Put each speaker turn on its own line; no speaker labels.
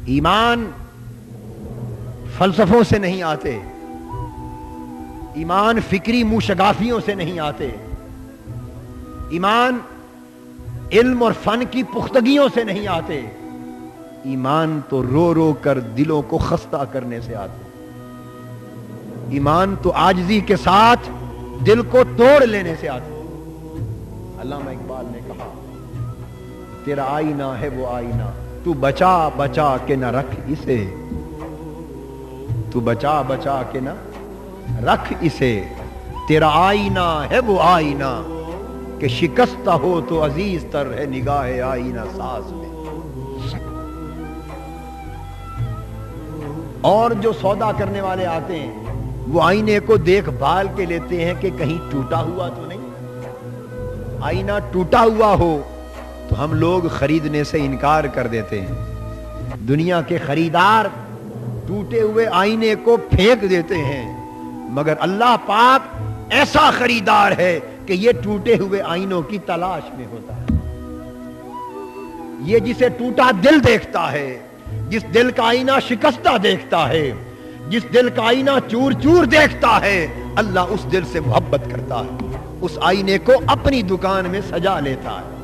ایمان فلسفوں سے نہیں آتے، ایمان فکری موشگافیوں سے نہیں آتے، ایمان علم اور فن کی پختگیوں سے نہیں آتے، ایمان تو رو رو کر دلوں کو خستہ کرنے سے آتے، ایمان تو عاجزی کے ساتھ دل کو توڑ لینے سے آتے۔ علامہ اقبال نے کہا تیرا آئینہ ہے وہ آئینہ، تو بچا بچا کے نہ رکھ اسے، تو بچا بچا کے نہ رکھ اسے، تیرا آئینہ ہے وہ آئینہ کہ شکستہ ہو تو عزیز تر ہے نگاہ آئینہ ساز میں۔ اور جو سودا کرنے والے آتے ہیں وہ آئینے کو دیکھ بھال کے لیتے ہیں کہ کہیں ٹوٹا ہوا تو نہیں، آئینہ ٹوٹا ہوا ہو تو ہم لوگ خریدنے سے انکار کر دیتے ہیں، دنیا کے خریدار ٹوٹے ہوئے آئینے کو پھینک دیتے ہیں، مگر اللہ پاک ایسا خریدار ہے کہ یہ ٹوٹے ہوئے آئینوں کی تلاش میں ہوتا ہے۔ یہ جسے ٹوٹا دل دیکھتا ہے، جس دل کا آئینہ شکستہ دیکھتا ہے، جس دل کا آئینہ چور چور دیکھتا ہے، اللہ اس دل سے محبت کرتا ہے، اس آئینے کو اپنی دکان میں سجا لیتا ہے۔